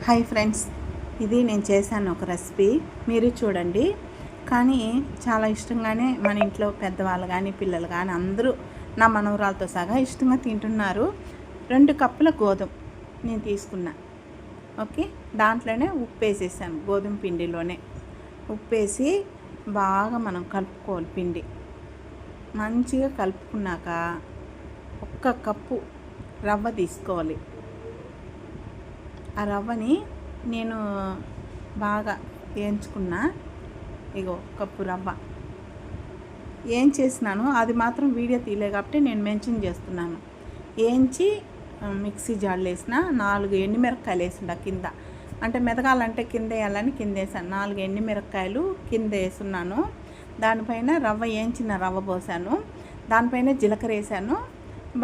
Hi friends, ఇది నేను చేశాను ఒక రెసిపీ, మీరు చూడండి. కానీ చాలా ఇష్టంగానే మన ఇంట్లో పెద్దవాళ్ళు కానీ పిల్లలు కానీ అందరూ నా మనవరాలతో సహా ఇష్టంగా తింటున్నారు. 2 కప్పుల గోధుమ నేను తీసుకున్నా. ఓకే, దాంట్లోనే ఉప్పు వేసేసాను. గోధుమ పిండిలోనే ఉప్పు వేసి బాగా మనం కలుపుకోవాలి. పిండి మంచిగా కలుపుకున్నాక 1 కప్పు రవ్వ తీసుకోవాలి. ఆ రవ్వని నేను బాగా వేయించుకున్నా. ఇగో కప్పు రవ్వ ఏం చేసినాను, అది మాత్రం వీడియో తీయలే కాబట్టి నేను మెన్షన్ చేస్తున్నాను. వేయించి మిక్సీ జార్లో వేసిన 4 ఎండుమిరపకాయలు వేసిండ కింద. అంటే మెదగాలంటే కింద వేయాలని కింద వేసాను. 4 ఎండుమిరపకాయలు కింద వేసున్నాను. దానిపైన రవ్వ వేయించిన రవ్వ పోసాను. దానిపైన జీలకర్ర వేసాను.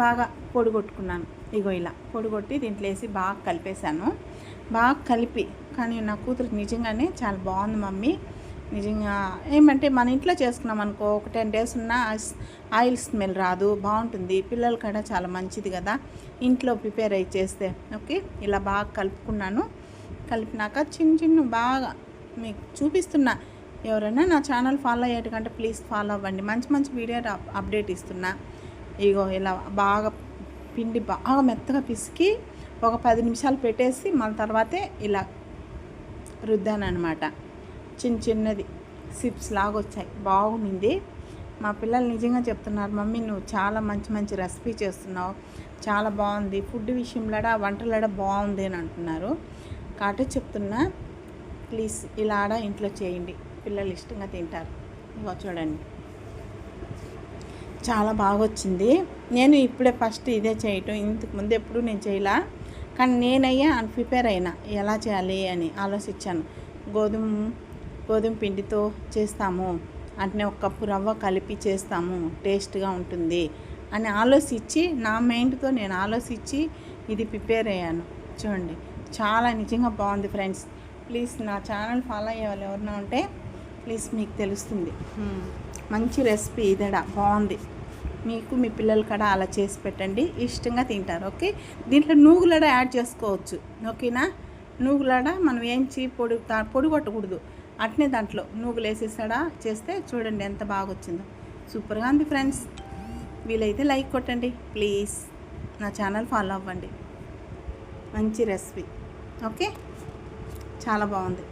బాగా పొడి కొట్టుకున్నాను. ఇగో ఇలా పొడి కొట్టి దీంట్లో వేసి బాగా కలిపేశాను. బాగా కలిపి, కానీ నా కూతురికి నిజంగానే చాలా బాగుంది మమ్మీ. నిజంగా ఏమంటే మన ఇంట్లో చేసుకున్నాం అనుకో, ఒక 10 days ఉన్న ఆయిల్ స్మెల్ రాదు, బాగుంటుంది. పిల్లల కూడా చాలా మంచిది కదా ఇంట్లో ప్రిపేర్ అయ్యి చేస్తే. ఓకే, ఇలా బాగా కలుపుకున్నాను. కలిపినాక చిన్న బాగా మీకు చూపిస్తున్నా. ఎవరైనా నా ఛానల్ ఫాలో అయ్యేటంటే ప్లీజ్ ఫాలో అవ్వండి. మంచి వీడియో అప్డేట్ ఇస్తున్నా. ఇగో ఇలా బాగా పిండి బాగా మెత్తగా పిసికి ఒక 10 నిమిషాలు పెట్టేసి మళ్ళీ తర్వాతే ఇలా రుద్దాను అనమాట. చిన్నది సిప్స్ లాగా వచ్చాయి, బాగుంది. మా పిల్లలు నిజంగా చెప్తున్నారు, మమ్మీ నువ్వు చాలా మంచి రెసిపీ చేస్తున్నావు, చాలా బాగుంది, ఫుడ్ విషయంలో వంటలడా బాగుంది అని అంటున్నారు. కాబట్టి చెప్తున్నా, ప్లీజ్ ఇలా ఇంట్లో చేయండి, పిల్లలు ఇష్టంగా తింటారు. ఇగో చూడండి, చాలా బాగా వచ్చింది. నేను ఇప్పుడే ఫస్ట్ ఇదే చేయటం, ఇంతకు ముందు ఎప్పుడు నేను చేయలా. కానీ నేనయ్యా ప్రిపేర్ అయినా ఎలా చేయాలి అని ఆలోచించాను. గోధుమ పిండితో చేస్తాము అంటే 1 కప్పు రవ్వ కలిపి చేస్తాము, టేస్ట్గా ఉంటుంది అని ఆలోచించి, నా మైండ్తో నేను ఆలోచించి ఇది ప్రిపేర్ అయ్యాను. చూడండి, చాలా నిజంగా బాగుంది ఫ్రెండ్స్. ప్లీజ్ నా ఛానల్ ఫాలో అయ్యే వాళ్ళు ఎవరైనా ఉంటే ప్లీజ్ మీకు తెలుస్తుంది. మంచి రెసిపీ ఇదేడా, బాగుంది. మీకు మీ పిల్లలు కూడా అలా చేసి పెట్టండి, ఇష్టంగా తింటారు. ఓకే, దీంట్లో నూగులడ యాడ్ చేసుకోవచ్చు. ఓకేనా, నూగులడ మనం ఏంచి పొడి కొట్టకూడదు, అట్నే దాంట్లో నూగులు వేసేసాడా చేస్తే చూడండి ఎంత బాగా వచ్చిందో. సూపర్గా ఉంది ఫ్రెండ్స్. వీలైతే లైక్ కొట్టండి ప్లీజ్, నా ఛానల్ ఫాలో అవ్వండి. మంచి రెసిపీ. ఓకే, చాలా బాగుంది.